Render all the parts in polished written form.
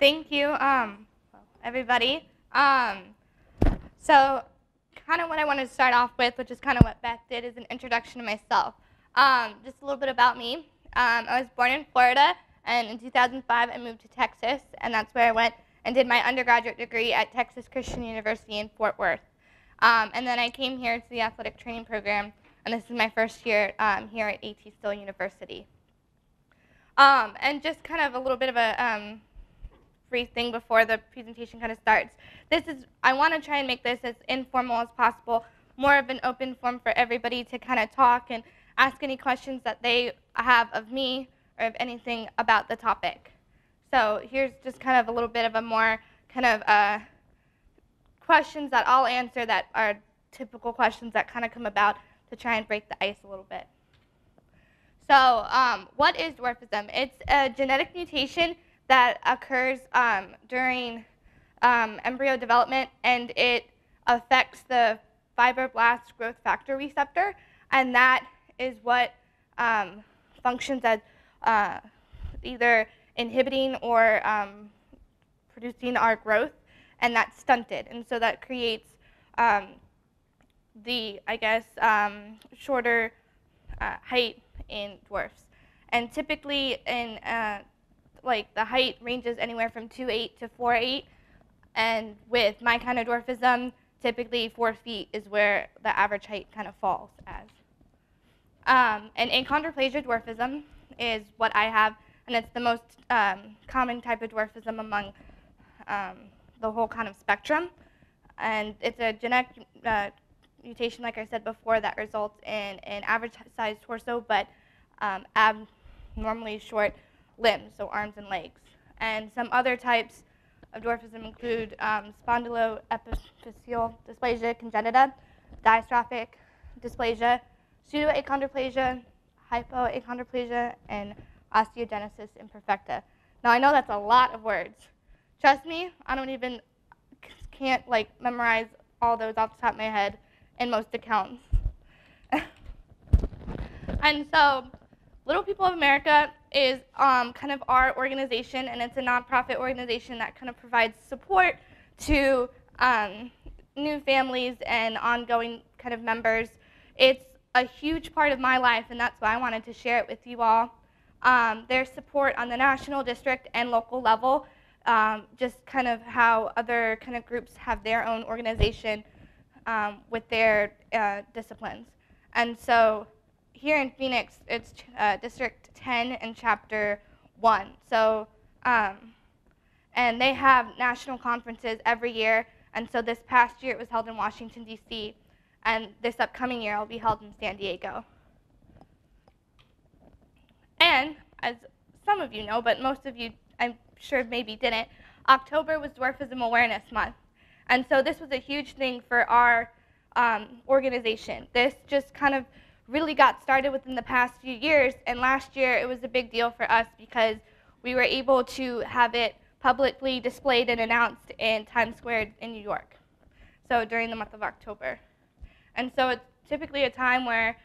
Thank you, everybody. So kind of what I wanted to start off with, which is kind of what Beth did, is an introduction to myself. Just a little bit about me. I was born in Florida, and in 2005 I moved to Texas, and that's where I went and did my undergraduate degree at Texas Christian University in Fort Worth. And then I came here to the athletic training program, and this is my first year here at A.T. Still University. And just kind of a little bit of a brief thing before the presentation kind of starts. I want to try and make this as informal as possible, more of an open forum for everybody to kind of talk and ask any questions that they have of me or of anything about the topic. So here's just kind of a little bit of a more kind of questions that I'll answer that are typical questions that kind of come about to try and break the ice a little bit. So what is dwarfism? It's a genetic mutation that occurs during embryo development, and it affects the fibroblast growth factor receptor, and that is what functions as either inhibiting or producing our growth, and that's stunted. And so that creates shorter height in dwarfs. And typically in the height ranges anywhere from 2'8" to 4'8", and with my kind of dwarfism, typically 4 feet is where the average height kind of falls as. And achondroplasia dwarfism is what I have, and it's the most common type of dwarfism among the whole kind of spectrum. And it's a genetic mutation, like I said before, that results in an average-sized torso, but abnormally short limbs, so arms and legs. And some other types of dwarfism include spondyloepiphyseal dysplasia congenita, dystrophic dysplasia, pseudoachondroplasia, hypoachondroplasia, and osteogenesis imperfecta. Now I know that's a lot of words. Trust me, I can't memorize all those off the top of my head in most accounts. And so Little People of America is kind of our organization, and it's a nonprofit organization that kind of provides support to new families and ongoing kind of members. It's a huge part of my life, and that's why I wanted to share it with you all. There's support on the national, district, and local level, just kind of how other kind of groups have their own organization with their disciplines. And so here in Phoenix, it's District 10 and Chapter 1. So, and they have national conferences every year. And so this past year, it was held in Washington, D.C. And this upcoming year, it will be held in San Diego. And as some of you know, but most of you, I'm sure maybe didn't, October was Dwarfism Awareness Month. And so this was a huge thing for our organization. This just kind of really got started within the past few years, and last year it was a big deal for us because we were able to have it publicly displayed and announced in Times Square in New York, so during the month of October. And so it's typically a time where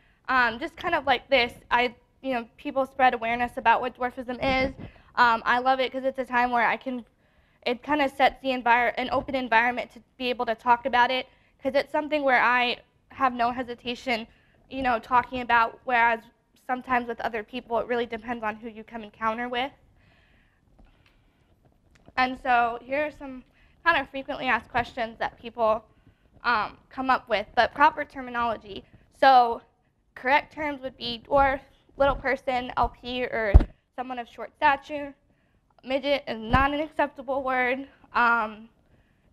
just kind of like this, people spread awareness about what dwarfism is. I love it because it's a time where it kind of sets an open environment to be able to talk about it, because it's something where I have no hesitation talking about, whereas sometimes with other people, it really depends on who you come encounter with. And so here are some kind of frequently asked questions that people come up with, but proper terminology. So correct terms would be dwarf, little person, LP, or someone of short stature. Midget is not an acceptable word,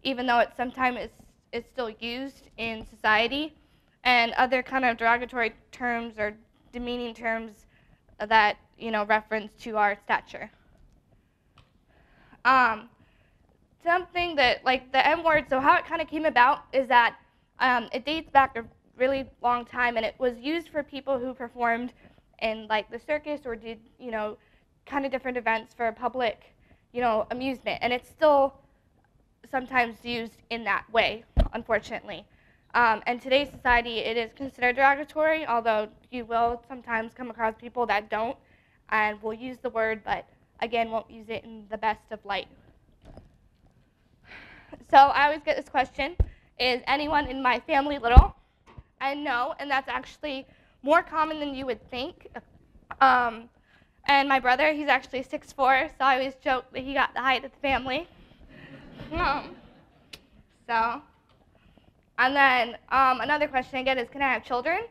even though it sometimes is still used in society. And other kind of derogatory terms or demeaning terms that reference to our stature. Something that the M word. So how it kind of came about is that it dates back a really long time, and it was used for people who performed in the circus or did kind of different events for public amusement, and it's still sometimes used in that way, unfortunately. In today's society, it is considered derogatory, although you will sometimes come across people that don't and will use the word, but again, won't use it in the best of light. So I always get this question, is anyone in my family little? And no, and that's actually more common than you would think. And my brother, he's actually 6'4", so I always joke that he got the height of the family. So, and then another question I get is, can I have children?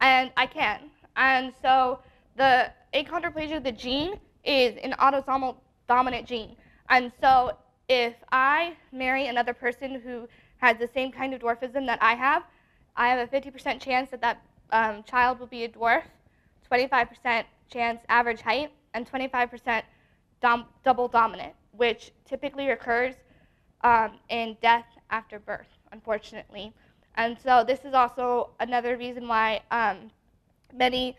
And I can. And so the achondroplasia, the gene, is an autosomal dominant gene. And so if I marry another person who has the same kind of dwarfism that I have a 50% chance that that child will be a dwarf, 25% chance average height, and 25% double dominant, which typically occurs in death after birth, unfortunately. And so this is also another reason why many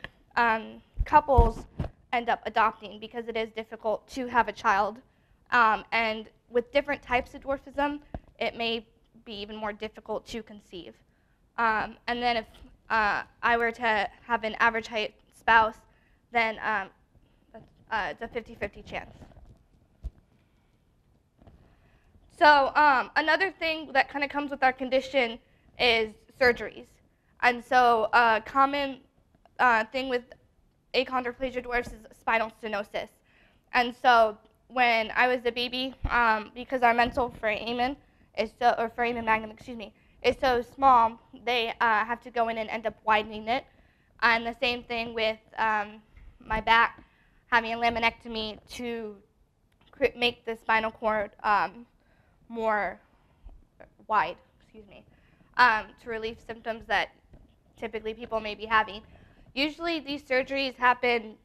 couples end up adopting, because it is difficult to have a child. And with different types of dwarfism, it may be even more difficult to conceive. And then if I were to have an average height spouse, then it's a 50-50 chance. So another thing that kind of comes with our condition is surgeries. And so a common thing with achondroplasia dwarfs is spinal stenosis. And so when I was a baby, because our mental foramen is so, or foramen magnum, excuse me, is so small, they have to go in and end up widening it. And the same thing with my back, having a laminectomy to make the spinal cord more wide, excuse me, to relieve symptoms that typically people may be having. Usually these surgeries happen,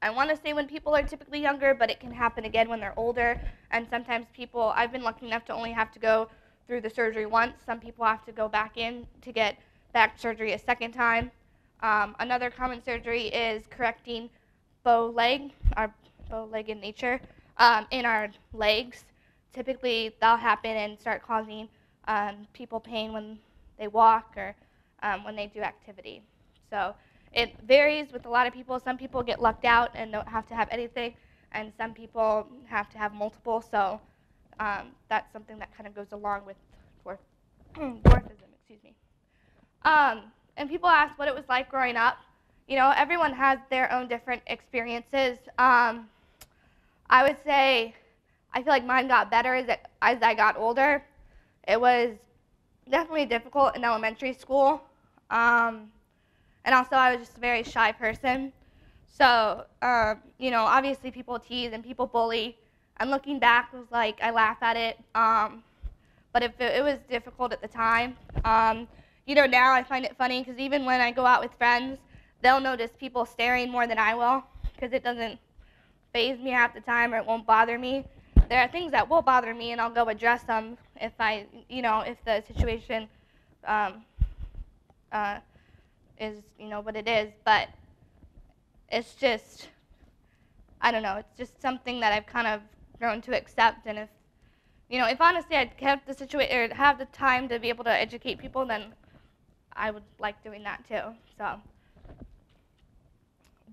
I want to say when people are typically younger, but it can happen again when they're older. And sometimes people, I've been lucky enough to only have to go through the surgery once. Some people have to go back in to get back surgery a second time. Another common surgery is correcting bow leg, our bow leg in nature, in our legs. Typically, that'll happen and start causing people pain when they walk or when they do activity. So it varies with a lot of people. Some people get lucked out and don't have to have anything, and some people have to have multiple. So that's something that kind of goes along with dwarfism. Excuse me. And people ask what it was like growing up. You know, everyone has their own different experiences. I would say I feel like mine got better as I got older. It was definitely difficult in elementary school. And also I was just a very shy person. So, you know, obviously people tease and people bully. And looking back was like, I laugh at it. But it was difficult at the time. You know, now I find it funny because even when I go out with friends, they'll notice people staring more than I will, because it doesn't faze me half the time, or it won't bother me. There are things that will bother me, and I'll go address them if if the situation is, what it is. But it's just, I don't know, it's just something that I've kind of grown to accept. And if honestly I'd kept the situation, or have the time to be able to educate people, then I would like doing that too. So,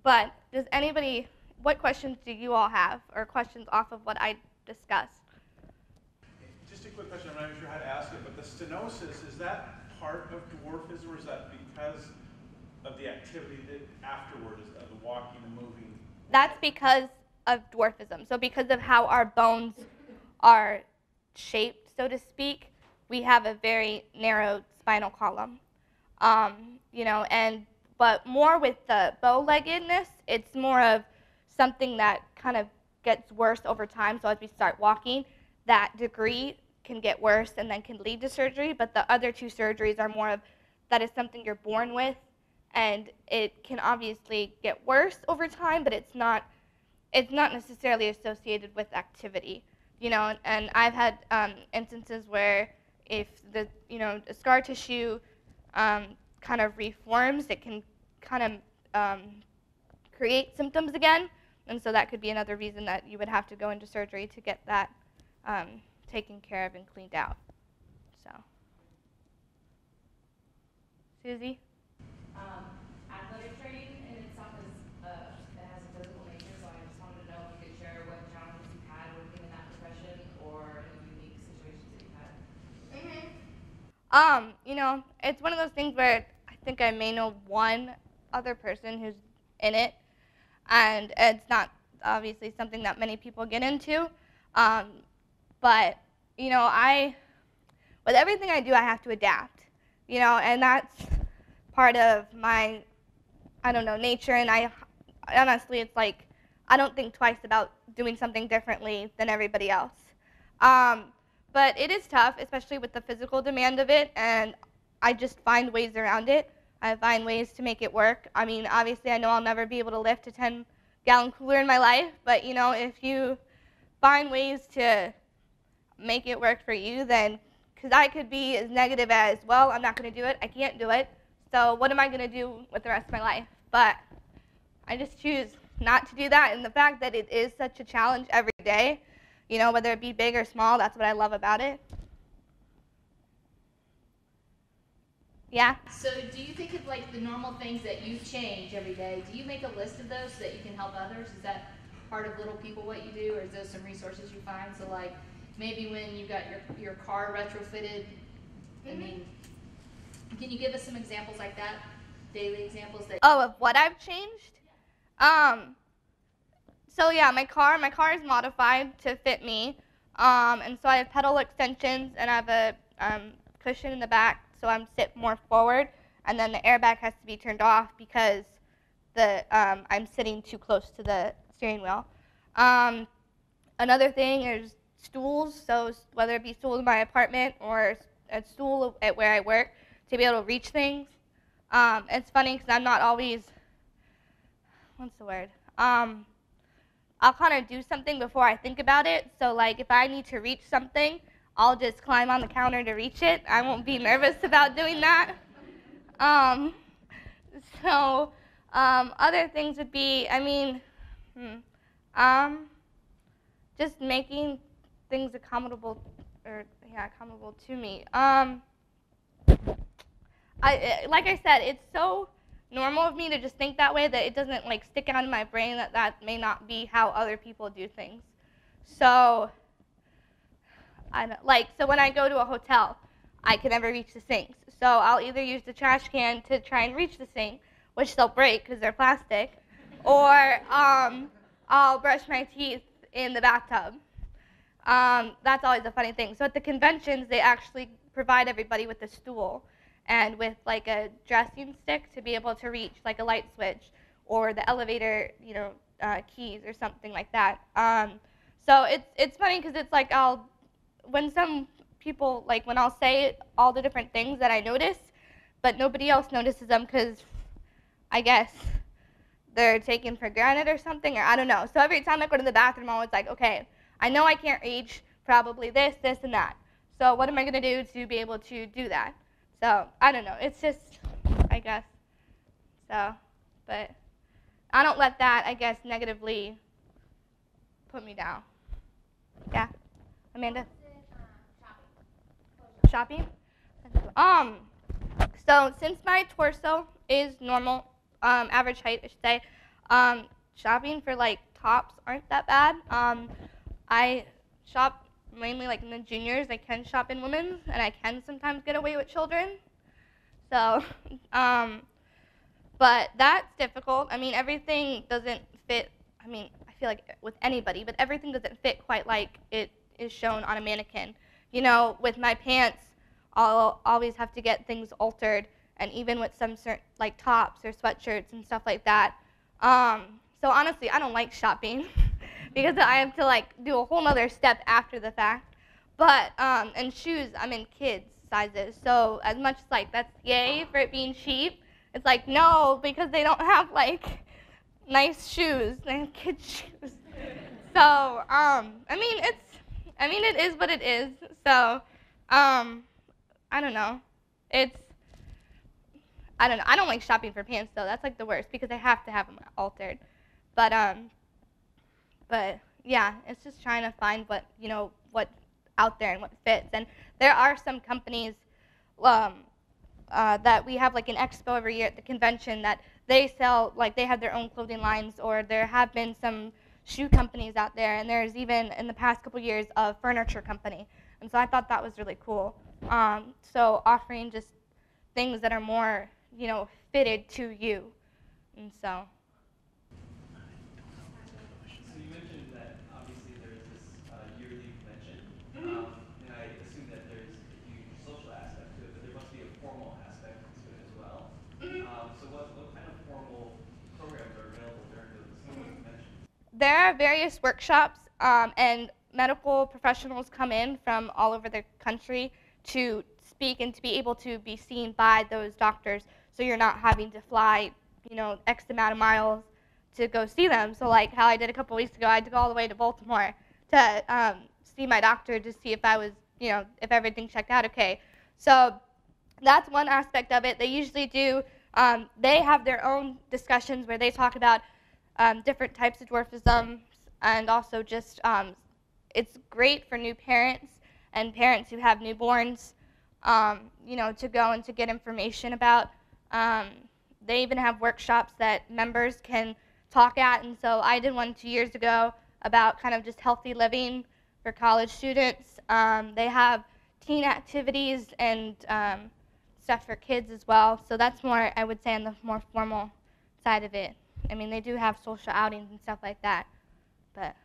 but what questions do you all have, or questions off of what I discussed? Just a quick question, I'm not even sure how to ask it, but the stenosis, is that part of dwarfism, or is that because of the activity that afterward, is the walking and moving? That's because of dwarfism. So because of how our bones are shaped, so to speak, we have a very narrow spinal column. But more with the bow-leggedness, it's more of something that kind of gets worse over time. So as we start walking, that degree can get worse and then can lead to surgery. But the other two surgeries are more of that is something you're born with, and it can obviously get worse over time, but it's not necessarily associated with activity. And I've had instances where if the scar tissue kind of reforms, it can kind of create symptoms again, and so that could be another reason that you would have to go into surgery to get that taken care of and cleaned out. So, Susie? Athletic training in itself it has a physical nature, so I just wanted to know if you could share what challenges you've had working in that profession, or any unique You know, it's one of those things where I think I may know one other person who's in it, and it's not obviously something that many people get into. But, you know, with everything I do, I have to adapt, you know, and that's part of my, I don't know, nature, and honestly, it's like, I don't think twice about doing something differently than everybody else. But it is tough, especially with the physical demand of it, and I just find ways around it. I find ways to make it work. I mean, obviously, I know I'll never be able to lift a 10-gallon cooler in my life, but, you know, if you find ways to make it work for you, then, because I could be as negative as, well, I'm not going to do it, I can't do it, so what am I going to do with the rest of my life? But I just choose not to do that, and the fact that it is such a challenge every day, you know, whether it be big or small, that's what I love about it. Yeah? So do you think of like the normal things that you change every day? Do you make a list of those so that you can help others? Is that part of Little People what you do, or is those some resources you find? So like maybe when you got your car retrofitted, I mean, can you give us some examples like that? Daily examples that of what I've changed? So yeah, my car is modified to fit me, and so I have pedal extensions, and I have a cushion in the back, so I'm sit more forward, and then the airbag has to be turned off because I'm sitting too close to the steering wheel. Another thing is stools, so whether it be stools in my apartment or a stool at where I work, to be able to reach things. It's funny because I'm not always, what's the word? I'll kind of do something before I think about it. So like if I need to reach something, I'll just climb on the counter to reach it. I won't be nervous about doing that. Other things would be, I mean, just making things accommodative to me. Like I said, it's so normal of me to just think that way that it doesn't like stick out in my brain that may not be how other people do things. So, so when I go to a hotel, I can never reach the sinks. So I'll either use the trash can to try and reach the sink, which they'll break because they're plastic, or I'll brush my teeth in the bathtub. That's always a funny thing. So at the conventions, they actually provide everybody with a stool and with like a dressing stick to be able to reach like a light switch or the elevator, you know, keys or something like that. So it's funny because it's like when some people, like when I'll say all the different things that I notice, but nobody else notices them because I guess they're taken for granted or something, or I don't know. So every time I go to the bathroom, I'm always like, okay, I know I can't reach probably this, and that. So what am I going to do to be able to do that? So I don't know. It's just, I guess. So, but I don't let that, I guess, negatively put me down. Yeah, Amanda. Shopping. So since my torso is normal, average height, I should say, shopping for like tops aren't that bad. I shop mainly like in the juniors. I can shop in women's, and I can sometimes get away with children. So, but that's difficult. I mean, everything doesn't fit. I mean, I feel like with anybody, but everything doesn't fit quite like it is shown on a mannequin. You know, with my pants, I'll always have to get things altered, and even with some certain like tops or sweatshirts and stuff like that. So honestly, I don't like shopping because I have to like do a whole nother step after the fact. But and shoes, I'm in kids sizes, so as much as like that's yay for it being cheap, it's like no, because they don't have like nice shoes. They have kids shoes. So I mean it is what it is. So I don't know. I don't know. I don't like shopping for pants though. That's like the worst because I have to have them altered. But yeah, it's just trying to find what, you know, what's out there and what fits. And there are some companies that we have like an expo every year at the convention that they sell, like they have their own clothing lines, or there have been some shoe companies out there, and there's even in the past couple years a furniture company. And so I thought that was really cool. So offering just things that are more, fitted to you. And so. So you mentioned that obviously there is this yearly convention, and I assume that there's a huge social aspect to it, but there must be a formal aspect to it as well. So what kind of formal programs are available during those conventions? There are various workshops, and medical professionals come in from all over the country to speak and to be able to be seen by those doctors, so you're not having to fly, X amount of miles to go see them. So like how I did a couple weeks ago, I had to go all the way to Baltimore to see my doctor to see if I was, if everything checked out okay. So that's one aspect of it. They usually do, they have their own discussions where they talk about different types of dwarfism, and also just it's great for new parents and parents who have newborns, to go and to get information about. They even have workshops that members can talk at, and so I did one 2 years ago about kind of just healthy living for college students. They have teen activities and stuff for kids as well, so that's more, I would say, on the more formal side of it. I mean, they do have social outings and stuff like that, but.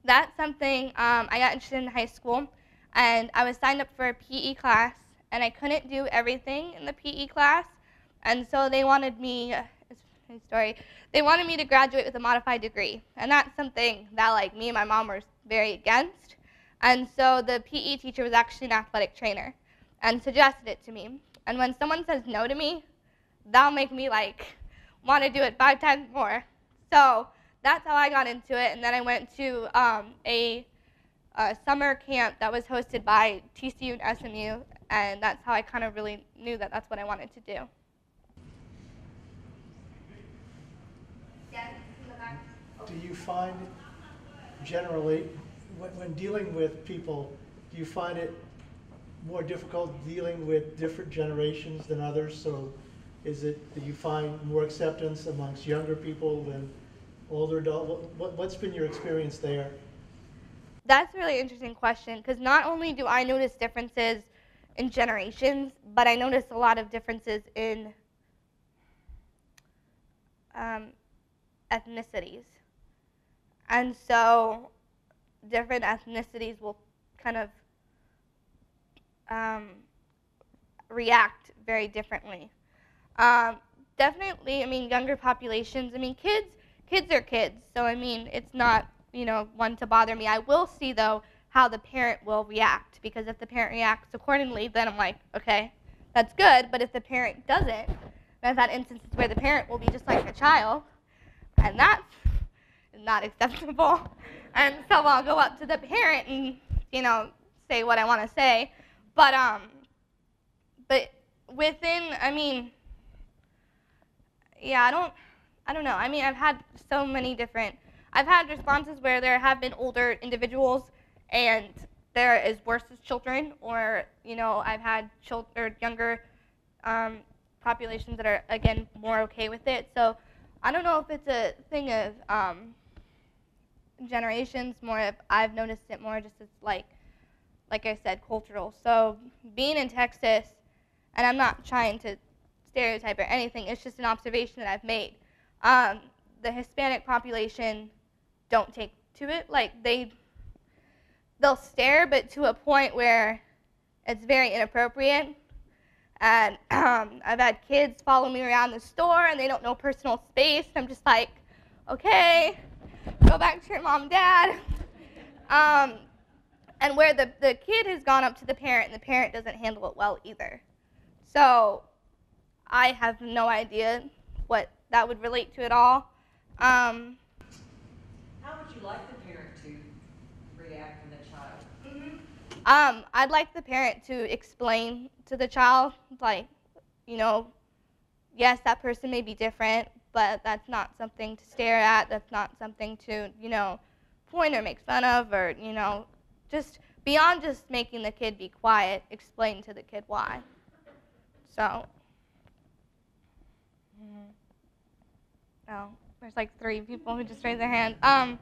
That's something I got interested in high school, and I was signed up for a PE class, and I couldn't do everything in the PE class, and so they wanted me, it's a funny story, they wanted me to graduate with a modified degree, and that's something that like me and my mom were very against, and so the PE teacher was actually an athletic trainer and suggested it to me, and when someone says no to me, that'll make me like want to do it 5 times more. So that's how I got into it, and then I went to a summer camp that was hosted by TCU and SMU, and that's how I kind of really knew that that's what I wanted to do. Do you find generally, when dealing with people, do you find it more difficult dealing with different generations than others? So do you find more acceptance amongst younger people than older adults? What's been your experience there? That's a really interesting question, because not only do I notice differences in generations, but I notice a lot of differences in ethnicities. And so different ethnicities will kind of react very differently. Definitely, I mean, younger populations, I mean, kids are kids, so I mean, it's not, one to bother me. I will see, though, how the parent will react, because if the parent reacts accordingly, then I'm like, okay, that's good, but if the parent doesn't, then I've had instances where the parent will be just like a child, and that's not acceptable. And so I'll go up to the parent and, say what I want to say, but within, I mean, yeah, I don't know. I mean, I've had so many different, I've had responses where there have been older individuals and they're as worse as children, or, I've had younger populations that are, again, more okay with it. So I don't know if it's a thing of generations, more if I've noticed it more just as like I said, cultural. So being in Texas, and I'm not trying to stereotype or anything, it's just an observation that I've made. The Hispanic population don't take to it. Like, they'll stare, but to a point where it's very inappropriate. And I've had kids follow me around the store, and they don't know personal space. I'm just like, okay, go back to your mom and dad. And where the kid has gone up to the parent, and the parent doesn't handle it well either. So I have no idea what that would relate to at all. How would you like the parent to react in the child? I'd like the parent to explain to the child, like, yes, that person may be different, but that's not something to stare at. That's not something to, point or make fun of, or, just beyond just making the kid be quiet, explain to the kid why. So, no. There's like 3 people who just raised their hand. I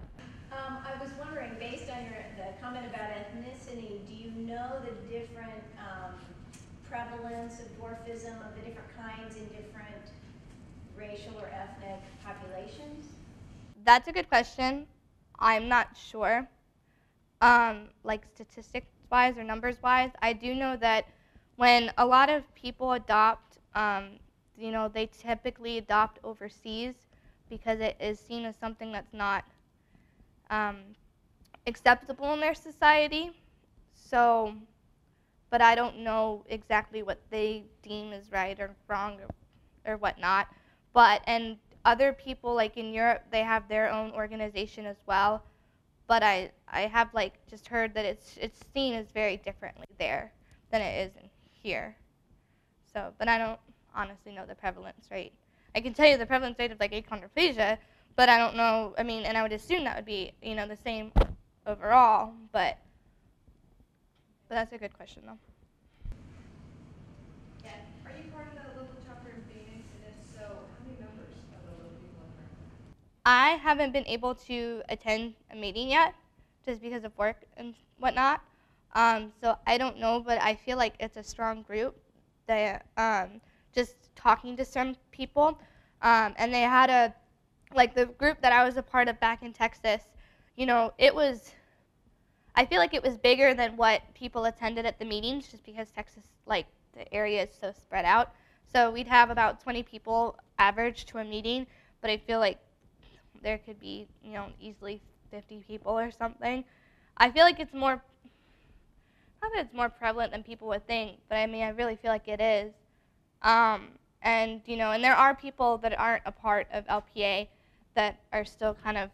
was wondering, based on the comment about ethnicity, do you know the different prevalence of dwarfism of the different kinds in different racial or ethnic populations? That's a good question. I'm not sure. Like statistics-wise or numbers-wise, I do know that when a lot of people adopt, they typically adopt overseas because it is seen as something that's not acceptable in their society. So, but I don't know exactly what they deem as right or wrong or whatnot. And other people, like in Europe, they have their own organization as well. But I have like just heard that it's seen as very differently there than it is in here. So, but I don't honestly know the prevalence rate. I can tell you the prevalence rate of like achondroplasia, but I don't know. I mean, and I would assume that would be the same overall. But that's a good question though. Yeah. Are you part of the local chapter in Phoenix? And if so, how many members of the local people are there? I haven't been able to attend a meeting yet, just because of work and whatnot. So I don't know, but I feel like it's a strong group. That just talking to some people, and they had the group that I was a part of back in Texas. It was. I feel like it was bigger than what people attended at the meetings, just because Texas, like the area is so spread out. So we'd have about 20 people average to a meeting, but I feel like there could be, easily 50 people or something. I feel like it's more, not that it's more prevalent than people would think, but I mean, I really feel like it is. And there are people that aren't a part of LPA that are still kind of,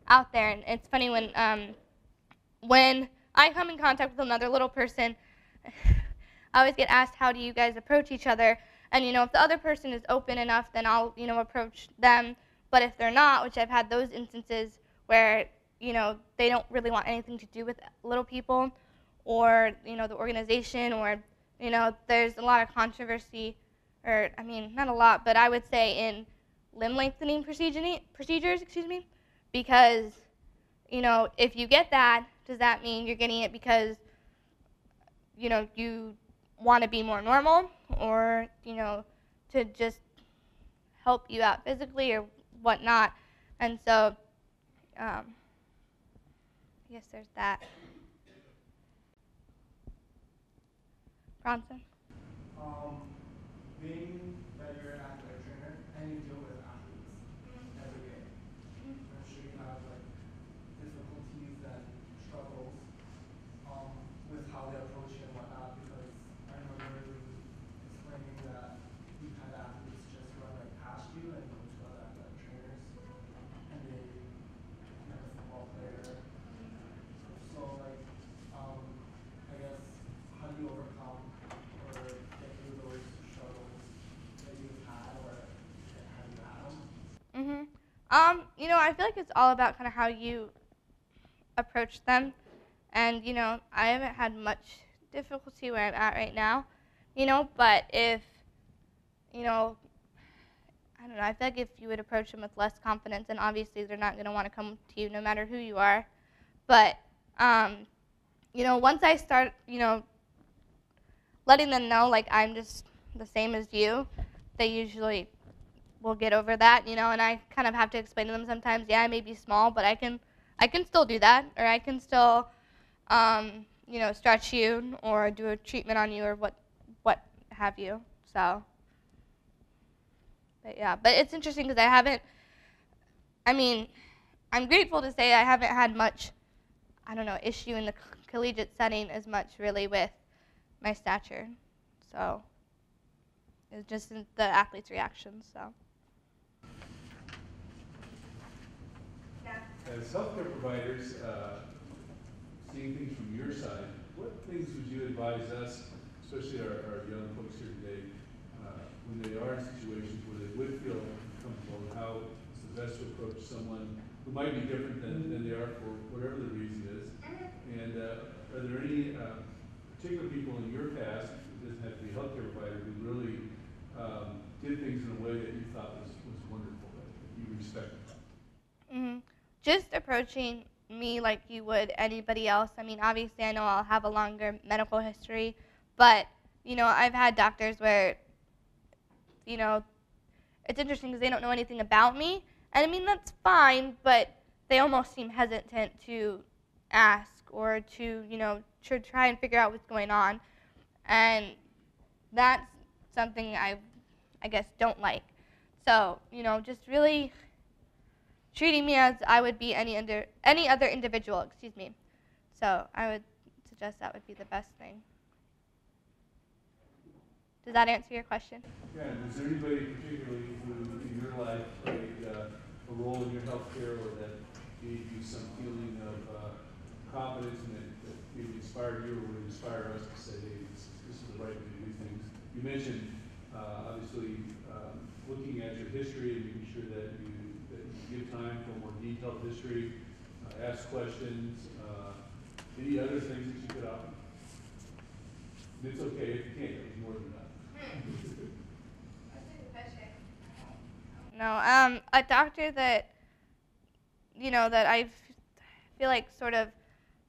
out there. And it's funny when I come in contact with another little person, I always get asked, how do you guys approach each other? And, if the other person is open enough, then I'll, approach them. But if they're not, which I've had those instances where, they don't really want anything to do with little people or, the organization or, there's a lot of controversy, or, I mean, not a lot, but I would say in limb lengthening procedures, because, if you get that, does that mean you're getting it because, you want to be more normal or, to just help you out physically or whatnot? And so, I guess there's that. Bronson? Being that you're an athletic trainer and you deal with athletes every day, I'm sure you have like difficulties and struggles with how they approach it and whatnot, because I remember you explaining that you've had athletes just run right past you and go to other athletic trainers and they like a football player. So like I guess how do you overcome or get through those struggles that you've had, or have you had them? I feel like it's all about kind of how you approach them. And, I haven't had much difficulty where I'm at right now, but if, I don't know, I feel like if you would approach them with less confidence, then obviously they're not going to want to come to you no matter who you are. But, once I start, letting them know, like, I'm just the same as you, they usually will get over that, and I kind of have to explain to them sometimes, yeah, I may be small, but I can still do that, or I can still, stretch you or do a treatment on you or what have you. So, but yeah, but it's interesting because I'm grateful to say I haven't had much, issue in the collegiate setting as much really with my stature. So, it's just the athlete's reactions, so. As healthcare providers, seeing things from your side, what things would you advise us, especially our young folks here today, when they are in situations where they would feel uncomfortable, and how is the best to approach someone who might be different than they are for whatever the reason is? And are there any particular people in your past, it doesn't have to be a healthcare provider, who really did things in a way that you thought was wonderful, that you you respect. Just approaching me like you would anybody else. I mean, obviously I know I'll have a longer medical history, but, you know, I've had doctors where, you know, it's interesting because they don't know anything about me. And I mean, that's fine, but they almost seem hesitant to ask or to, you know, to try and figure out what's going on. And that's something I guess, don't like. So, you know, just really treating me as I would be any other individual, excuse me. So I would suggest that would be the best thing. Does that answer your question? Yeah, and is there anybody particularly who in your life played a role in your healthcare or that gave you some feeling of confidence and that maybe inspired you or would inspire us to say, hey, this is the right way to do things? You mentioned, obviously, looking at your history and making sure that you give time for more detailed history, ask questions, any other things that you could offer? And it's okay if you can't, it's more than that. No, a doctor that, you know, that I feel like sort of,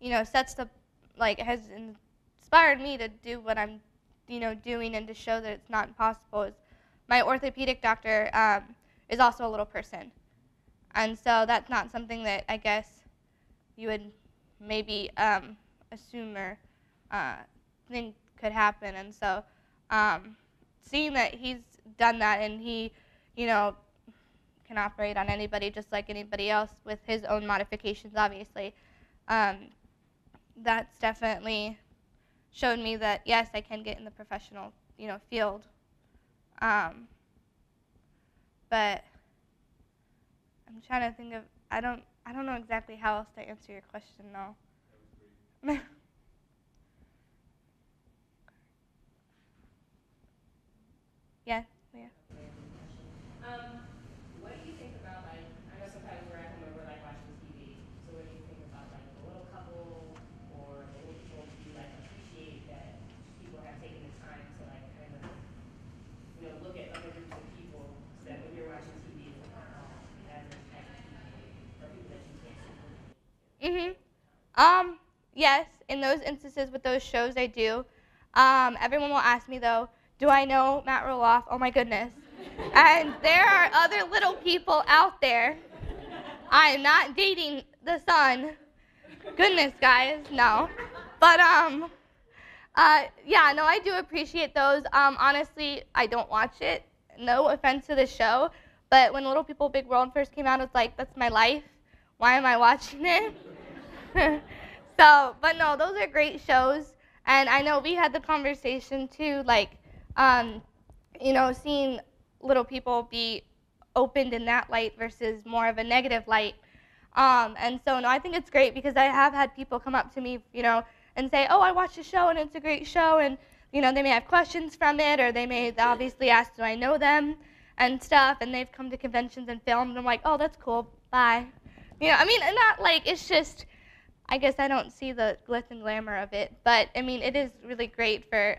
you know, sets the, like, has inspired me to do what I'm, you know, doing and to show that it's not impossible is my orthopedic doctor is also a little person. And so that's not something that I guess you would maybe assume or think could happen. And so seeing that he's done that and he, you know, can operate on anybody just like anybody else with his own modifications, obviously, that's definitely showed me that, yes, I can get in the professional, you know, field. But I'm trying to think of, I don't know exactly how else to answer your question, though. Yeah, yeah. What do you think about, like, I know sometimes we're at home and we're like watching TV, so what do you think about like the little couple or the little people? Do you like appreciate that people have taken the time to like kind of, you know, look at other groups of people so that when you're watching TV, it's like, oh, that's an type of people or people that you can't see? Yes, in those instances with those shows I do. Everyone will ask me though, do I know Matt Roloff? Oh my goodness. And there are other little people out there. I am not dating the son. Goodness, guys, no. But yeah, no, I do appreciate those. Honestly, I don't watch it. No offense to the show, but when Little People Big World first came out, it's like, that's my life. Why am I watching it? So, but no, those are great shows. And I know we had the conversation too, like, you know, seeing little people be opened in that light versus more of a negative light. And so, no, I think it's great because I have had people come up to me, you know, and say, oh, I watched the show and it's a great show. And, you know, they may have questions from it or they may obviously ask, do I know them and stuff. And they've come to conventions and filmed and I'm like, oh, that's cool, bye. You know, I mean, and not like, it's just, I guess I don't see the glitz and glamour of it. But, I mean, it is really great for,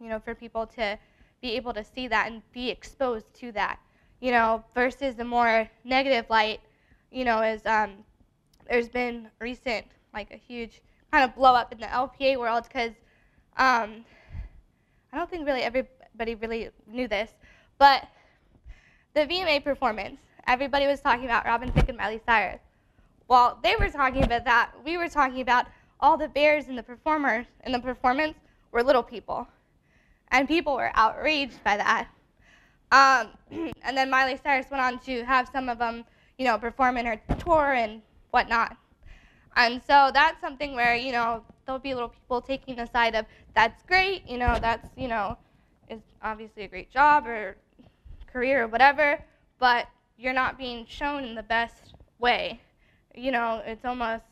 you know, for people to be able to see that and be exposed to that, you know, versus the more negative light, you know, is there's been recent, like a huge kind of blow up in the LPA world because I don't think really everybody really knew this, but the VMA performance, everybody was talking about Robin Thicke and Miley Cyrus. Well, they were talking about that. We were talking about all the bears and the performers in the performance were little people. And people were outraged by that. And then Miley Cyrus went on to have some of them, you know, perform in her tour and whatnot. And so that's something where, you know, there'll be little people taking the side of, that's great, you know, that's, you know, is obviously a great job or career or whatever, but you're not being shown in the best way. You know, it's almost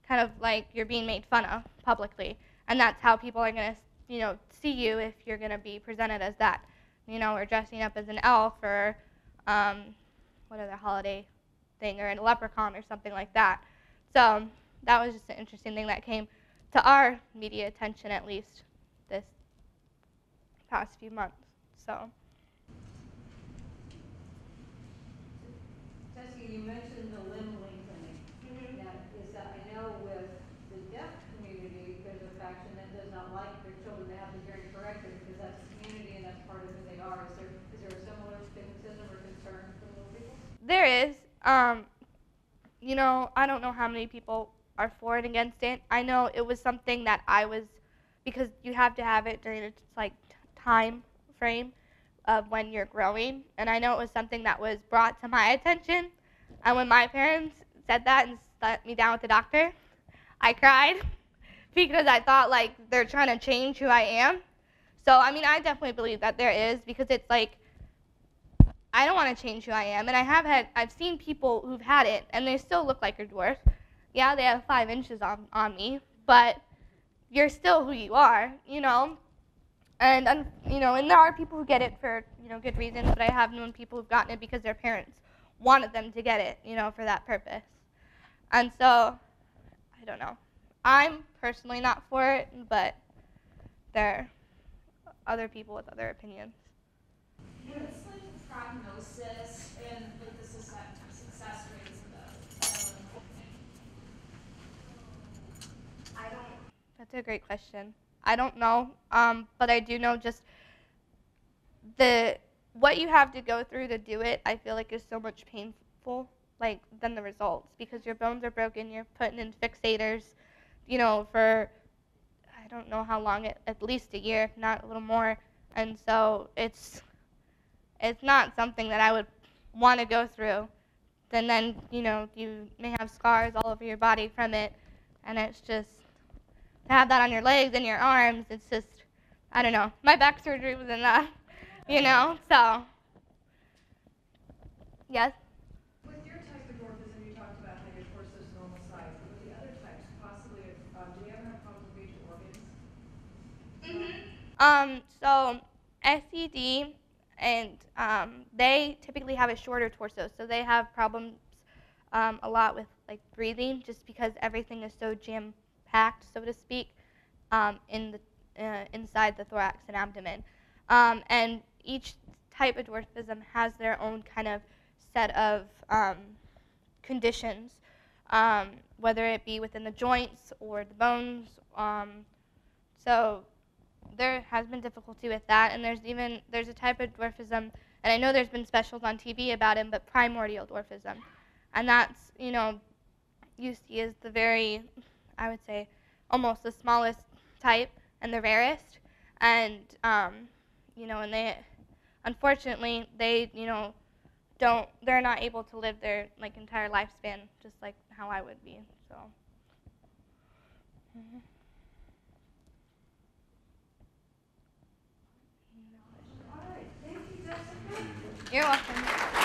kind of like you're being made fun of publicly. And that's how people are going to, you know, see you if you're going to be presented as that. You know, or dressing up as an elf or what other holiday thing, or a leprechaun or something like that. So that was just an interesting thing that came to our media attention, at least this past few months. So. you mentioned the limb lengthening. Now, is that, I know with the deaf community, there's a faction that does not like their children to have the hearing corrected because that's the community and that's part of who they are. Is there a similar cynicism or concern for little people? There is. You know, I don't know how many people are for and against it. I know it was something that I was, because you have to have it during its like time frame of when you're growing, and I know it was something that was brought to my attention. And when my parents said that and sat me down with the doctor, I cried because I thought like they're trying to change who I am. So I mean, I definitely believe that there is, because it's like, I don't want to change who I am, and I've seen people who've had it, and they still look like a dwarf. Yeah, they have 5 inches on me, but you're still who you are, you know. And you know, and there are people who get it for, you know, good reasons, but I have known people who've gotten it because their parents wanted them to get it, you know, for that purpose. And so, I don't know. I'm personally not for it, but there are other people with other opinions. What's like prognosis and like the success rates of the I don't. That's a great question. I don't know, but I do know just what you have to go through to do it. I feel like is so much painful, like than the results, because your bones are broken. You're putting in fixators, you know, for I don't know how long, at least a year, if not a little more. And so it's not something that I would want to go through. And then, you know, you may have scars all over your body from it, and it's just, to have that on your legs and your arms, it's just, I don't know. My back surgery was in that, you know, so. Yes? With your type of dwarfism, you talked about how your torso is normal size. But with the other types, possibly, do they ever have problems with major organs? So SED, and they typically have a shorter torso, so they have problems a lot with like breathing, just because everything is so jam-packed, so to speak, inside the thorax and abdomen. And each type of dwarfism has their own kind of set of conditions, whether it be within the joints or the bones. So there has been difficulty with that, and there's a type of dwarfism, and I know there's been specials on TV about it, but primordial dwarfism, and that's, you know, you see as the very, I would say, almost the smallest type and the rarest, and you know, and they, unfortunately, they, you know, they're not able to live their like entire lifespan just like how I would be. So. All right, thank you, Jessica. You're welcome.